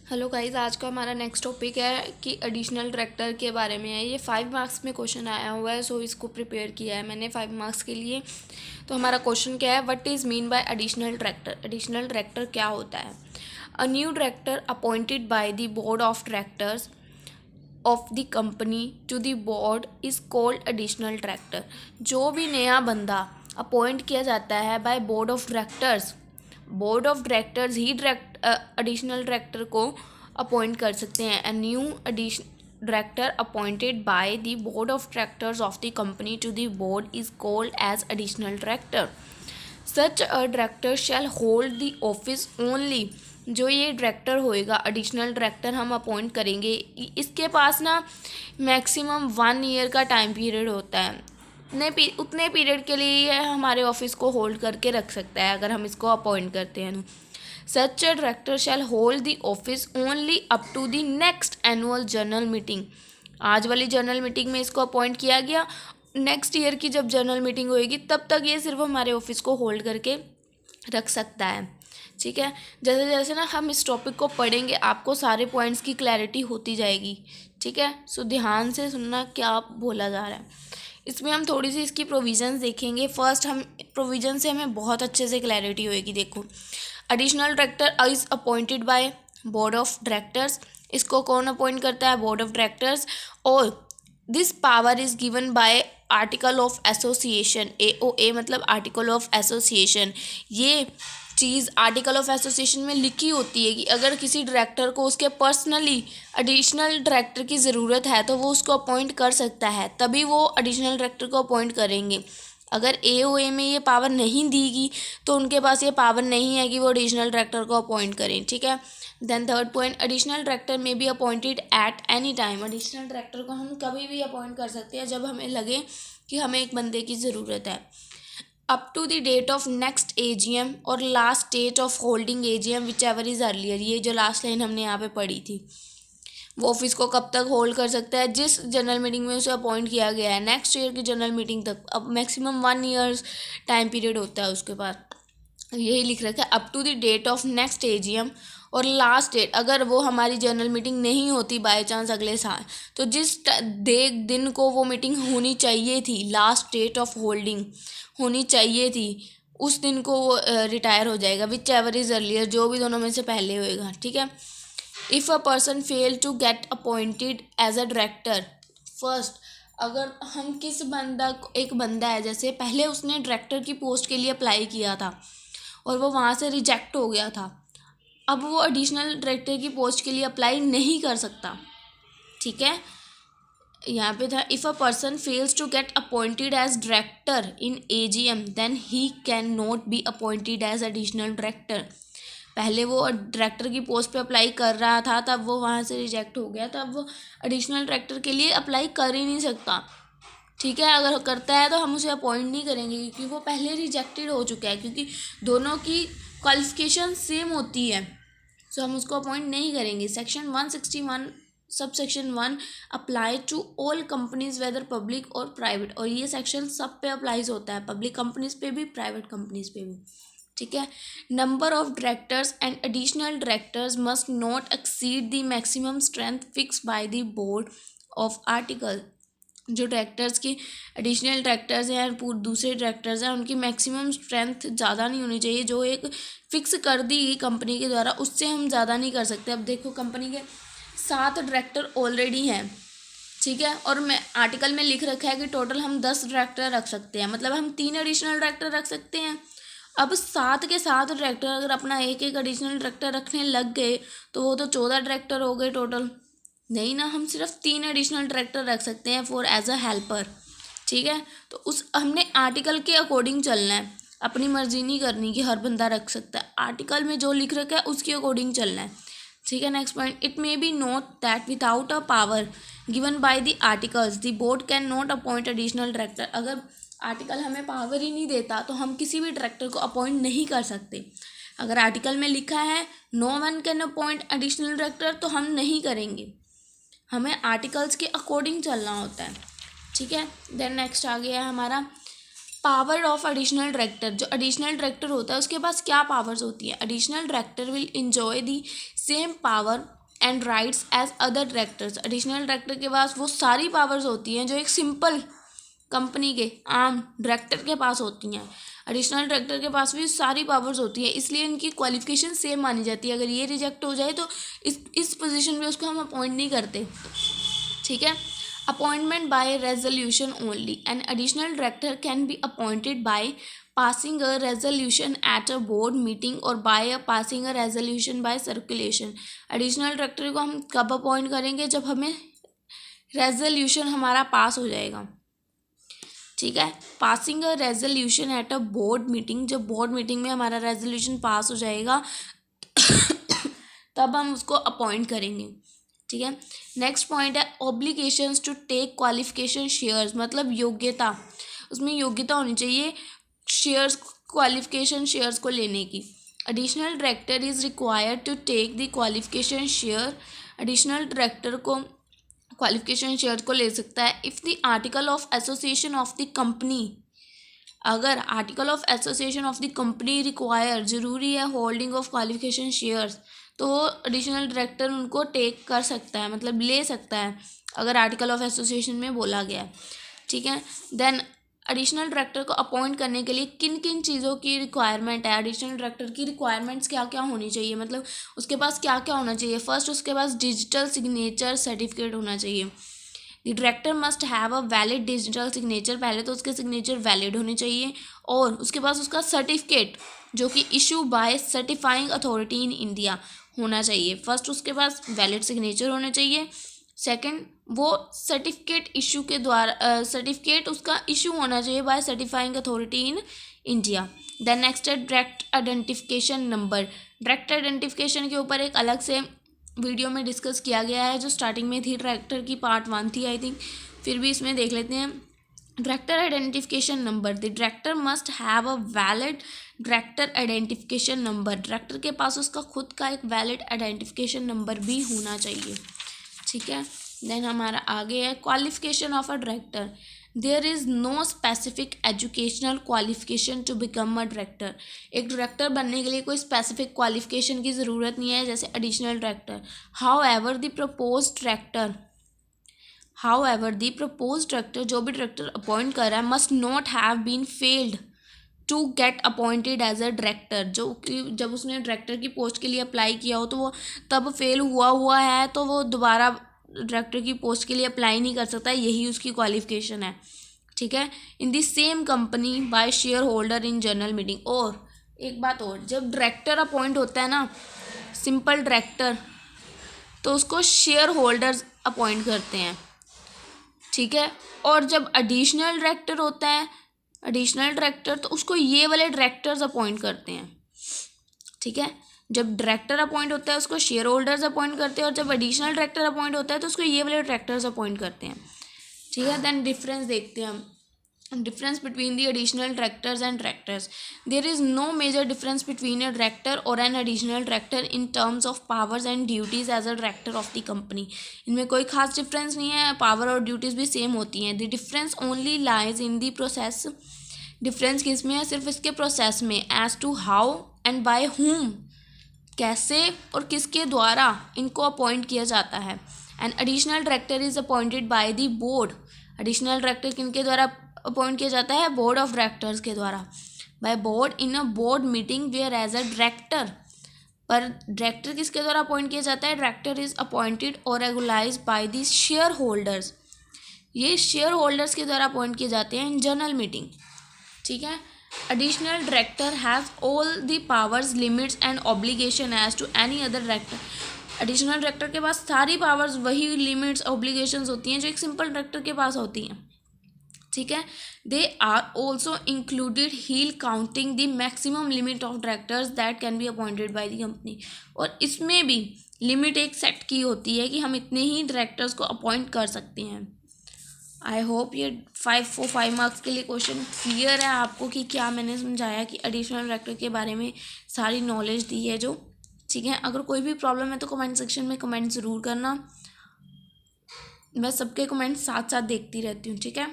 Hello guys, आज का हमारा नेक्स्ट टॉपिक है कि एडिशनल डायरेक्टर के बारे में है। ये 5 मार्क्स में क्वेश्चन आया हुआ है, सो इसको प्रिपेयर किया है मैंने 5 मार्क्स के लिए। तो हमारा क्वेश्चन क्या है, what is mean by additional director. Additional director क्या होता है? A new director appointed by the board of directors of the company to the board is called additional director. जो भी नया बंदा अपॉइंट किया जाता है by board of directors, board of directors ही एडिशनल डायरेक्टर को अपॉइंट कर सकते हैं। A new addition director appointed by the board of directors of the company to the board is called as additional director. Such a director shall hold the office only. जो ये director होएगा, additional director हम appoint करेंगे, इसके पास ना maximum 1 year का time period होता है। उतने पीरियड के लिए ये हमारे ऑफिस को होल्ड करके रख सकता है अगर हम इसको अपॉइंट करते हैं। Such a director shall hold the office only up to the next annual general meeting. आज वाली जनरल मीटिंग में इसको अपॉइंट किया गया, नेक्स्ट ईयर की जब जनरल मीटिंग होएगी तब तक ये सिर्फ हमारे ऑफिस को होल्ड करके रख सकता है। ठीक है, जैसे जैसे ना हम इस टॉपिक को पढ़ेंगे आपको सारे पॉइंट्स की क्लैरिटी होती जाएगी। ठीक है, सो ध्यान से सुनना क्या बोला जा रहा है। इसमें हम थोड़ी सी इसकी प्रोविजंस देखेंगे। फर्स्ट हम प्रोविजन से हमें बहुत अच्छे से क्लैरिटी होएगी। देखो, additional director is appointed by board of directors. इसको कौन अपॉइंट करता है? Board of directors. और this power is given by article of association. AOA मतलब आर्टिकल ऑफ एसोसिएशन। ये चीज़ आर्टिकल ऑफ एसोसिएशन में लिखी होती है कि अगर किसी डायरेक्टर को उसके पर्सनली एडिशनल डायरेक्टर की ज़रूरत है तो वो उसको अपॉइंट कर सकता है, तभी वो एडिशनल डायरेक्टर को अपॉइंट करेंगे। अगर AOA में ये पावर नहीं दीगी तो उनके पास ये पावर नहीं है कि वो एडिशनल डायरेक्टर को अपॉइंट करें। ठीक है, then third point, additional director may be appointed at any time. Additional director को हम कभी भी अपॉइंट कर सकते हैं जब हमें लगे कि हमें एक बंदे की ज़रूरत है। Up to the date of next AGM और last date of holding AGM whichever is earlier. ये जो लास्ट लाइन हमने यहाँ पे पढ़ी थी, वो ऑफिस को कब तक होल्ड कर सकता है? जिस जनरल मीटिंग में उसे अपॉइंट किया गया है, नेक्स्ट ईयर की जनरल मीटिंग तक। अब मैक्सिमम 1 ईयर्स टाइम पीरियड होता है उसके पास। यही लिख रखा है, up to the date of next AGM और लास्ट डेट। अगर वो हमारी जनरल मीटिंग नहीं होती बाय चांस अगले साल, तो जिस दिन को वो मीटिंग होनी चाहिए थी, लास्ट डेट ऑफ होल्डिंग होनी चाहिए थी, उस दिन को वो रिटायर हो जाएगा। विच एवर इज़ अर्लियर, जो भी दोनों में से पहले होएगा। ठीक है, if a person fail to get appointed as a director first. अगर हम किस बंदा, एक बंदा है जैसे पहले उसने डायरेक्टर की पोस्ट के लिए अप्लाई किया था और वो वहाँ से रिजेक्ट हो गया था, अब वो एडिशनल डायरेक्टर की पोस्ट के लिए अप्लाई नहीं कर सकता। ठीक है, यहाँ पे था, if a person fails to get appointed as director in AGM then he can not be appointed as additional director. पहले वो डायरेक्टर की पोस्ट पे अप्लाई कर रहा था, तब वो वहाँ से रिजेक्ट हो गया, तब वो एडिशनल डायरेक्टर के लिए अप्लाई कर ही नहीं सकता। ठीक है, अगर करता है तो हम उसे अपॉइंट नहीं करेंगे क्योंकि वो पहले रिजेक्टेड हो चुका है, क्योंकि दोनों की क्वालिफिकेशन सेम होती है, सो हम उसको अपॉइंट नहीं करेंगे। Section 161 sub section 1 apply to all companies whether public or private. और ये सेक्शन सब पे अप्लाइज होता है, पब्लिक कंपनीज पे भी, प्राइवेट कंपनीज पे भी। ठीक है, number of directors and additional directors must not exceed the maximum strength fix by the board of article. जो डायरेक्टर्स की एडिशनल डायरेक्टर्स हैं और दूसरे डायरेक्टर्स हैं, उनकी मैक्सिमम स्ट्रेंथ ज़्यादा नहीं होनी चाहिए। जो एक फिक्स कर दी गई कंपनी के द्वारा, उससे हम ज़्यादा नहीं कर सकते। अब देखो, कंपनी के 7 डायरेक्टर ऑलरेडी हैं। ठीक है, और मैं आर्टिकल में लिख रखा है कि टोटल हम 10 डायरेक्टर रख सकते हैं, मतलब हम 3 एडिशनल डायरेक्टर रख सकते हैं। अब 7 के 7 डायरेक्टर अगर अपना एक एक एडिशनल डायरेक्टर रखने लग गए तो वो तो 14 डायरेक्टर हो गए टोटल। नहीं ना, हम सिर्फ 3 एडिशनल डायरेक्टर रख सकते हैं फॉर एज अ हेल्पर। ठीक है, तो उस हमने आर्टिकल के अकॉर्डिंग चलना है, अपनी मर्जी नहीं करनी कि हर बंदा रख सकता है। आर्टिकल में जो लिख रखा है उसके अकॉर्डिंग चलना है। ठीक है, next point, it may be note that without a power given by the articles the board can not appoint additional director. अगर आर्टिकल हमें पावर ही नहीं देता तो हम किसी भी डायरेक्टर को अपॉइंट नहीं कर सकते। अगर आर्टिकल में लिखा है no one can appoint additional director, तो हम नहीं करेंगे, हमें आर्टिकल्स के अकॉर्डिंग चलना होता है। ठीक है, देन नेक्स्ट आ गया है हमारा पावर ऑफ एडिशनल डायरेक्टर। जो एडिशनल डायरेक्टर होता है उसके पास क्या पावर्स होती है? Additional director will enjoy the same power and rights as other directors. Additional director के पास वो सारी पावर्स होती हैं जो एक सिंपल कंपनी के आम डायरेक्टर के पास होती हैं। एडिशनल डायरेक्टर के पास भी सारी पावर्स होती है, इसलिए इनकी क्वालिफिकेशन सेम मानी जाती है। अगर ये रिजेक्ट हो जाए तो इस पोजीशन पे उसको हम अपॉइंट नहीं करते, ठीक है। Appointment bye resolution only. N additional director can be appointed bye passing a resolution at a board meeting or by passing a resolution by circulation। Additional director को हम कब अपॉइंट करेंगे? जब हमें रेजोल्यूशन हमारा पास हो जाएगा, ठीक है। Passing a resolution at a board meeting, जब बोर्ड मीटिंग में हमारा रेजोल्यूशन पास हो जाएगा तब हम उसको अपॉइंट करेंगे, ठीक है। नेक्स्ट पॉइंट है obligations to take qualification shares, मतलब योग्यता, उसमें योग्यता होनी चाहिए शेयर्स, क्वालिफिकेशन शेयर्स को लेने की। Additional director is required to take the qualification share. Additional director को क्वालिफिकेशन शेयर को ले सकता है if the article of association of the company, अगर article of association of the company require, जरूरी है होल्डिंग ऑफ क्वालिफिकेशन शेयर्स, तो additional director उनको टेक कर सकता है, मतलब ले सकता है अगर आर्टिकल ऑफ एसोसिएशन में बोला गया है, ठीक है। देन एडिशनल डायरेक्टर को अपॉइंट करने के लिए किन किन चीज़ों की रिक्वायरमेंट है, एडिशनल डायरेक्टर की रिक्वायरमेंट्स क्या क्या होनी चाहिए, मतलब उसके पास क्या क्या होना चाहिए। फर्स्ट, उसके पास डिजिटल सिग्नेचर सर्टिफिकेट होना चाहिए। The director must have a valid digital signature, पहले तो उसके सिग्नेचर वैलिड होने चाहिए, और उसके पास उसका सर्टिफिकेट जो कि issue bye certifying authority in India होना चाहिए। फर्स्ट, उसके पास वैलिड सिग्नेचर होने चाहिए। सेकंड, वो सर्टिफिकेट इशू के द्वारा सर्टिफिकेट उसका इशू होना चाहिए by certifying authority in India. Then next है direct identification number. Direct identification के ऊपर एक अलग से वीडियो में डिस्कस किया गया है, जो स्टार्टिंग में थी, डायरेक्टर की पार्ट 1 थी आई थिंक, फिर भी इसमें देख लेते हैं। Director identification number, the director must have a valid director identification number. Director के पास उसका खुद का एक वैलिड आइडेंटिफिकेशन नंबर भी होना चाहिए, ठीक है। देन हमारा आगे है qualification of a director. There is no specific educational qualification to become a director. एक डायरेक्टर बनने के लिए कोई स्पेसिफिक क्वालिफिकेशन की ज़रूरत नहीं है, जैसे additional director. However the proposed director, जो भी डायरेक्टर अपॉइंट कर रहा है, must not have been failed to get appointed as a director. जो कि जब उसने डायरेक्टर की पोस्ट के लिए अप्लाई किया हो तो वो तब फेल हुआ है तो वो दोबारा डायरेक्टर की पोस्ट के लिए अप्लाई नहीं कर सकता, यही उसकी क्वालिफिकेशन है, ठीक है। In the same company by share holder in general meeting. और एक बात और, जब डायरेक्टर अपॉइंट होता है ना, सिंपल डायरेक्टर, तो उसको शेयर होल्डर्स अपॉइंट करते हैं, ठीक है। और जब एडिशनल डायरेक्टर होता है, एडिशनल डायरेक्टर, तो उसको ये वाले डायरेक्टर्स अपॉइंट करते हैं, ठीक है। जब डायरेक्टर अपॉइंट होता है उसको शेयर होल्डर्स अपॉइंट करते हैं, और जब एडिशनल डायरेक्टर अपॉइंट होता है तो उसको ये वाले डायरेक्टर्स अपॉइंट करते हैं, ठीक है। देन डिफरेंस देखते हैं हम, difference between the additional directors and directors. There is no major difference between a director और an additional director in terms of powers and duties as a director of the company. इनमें कोई खास difference नहीं है, power और duties भी same होती हैं। The difference only lies in the process. Difference किस में है? सिर्फ इसके प्रोसेस में। As to how and by whom, कैसे और किसके द्वारा इनको अपॉइंट किया जाता है। And additional director is appointed by the board. Additional director किनके द्वारा अपॉइंट किया जाता है? बोर्ड ऑफ डायरेक्टर्स के द्वारा, by board in a board meeting where as a director. पर डायरेक्टर किसके द्वारा अपॉइंट किया जाता है? Director is appointed or regularise by the shareholders. ये शेयर होल्डर्स के द्वारा अपॉइंट किए जाते हैं इन जनरल मीटिंग, ठीक है। Additional director has all the powers, limits and obligation as to any other director. Additional director के पास सारी पावर्स, वही लिमिट्स, ऑब्लिगेशंस होती हैं जो एक सिंपल डायरेक्टर के पास होती हैं, ठीक है। They are also included while counting the maximum limit of directors that can be appointed by the company. और इसमें भी लिमिट एक सेट की होती है कि हम इतने ही डायरेक्टर्स को अपॉइंट कर सकते हैं। आई होप ये 5 मार्क्स के लिए क्वेश्चन क्लियर है आपको कि क्या मैंने समझाया, कि एडिशनल डायरेक्टर के बारे में सारी नॉलेज दी है जो, ठीक है। अगर कोई भी प्रॉब्लम है तो कमेंट सेक्शन में कमेंट ज़रूर करना, मैं सबके कमेंट साथ साथ देखती रहती हूँ, ठीक है।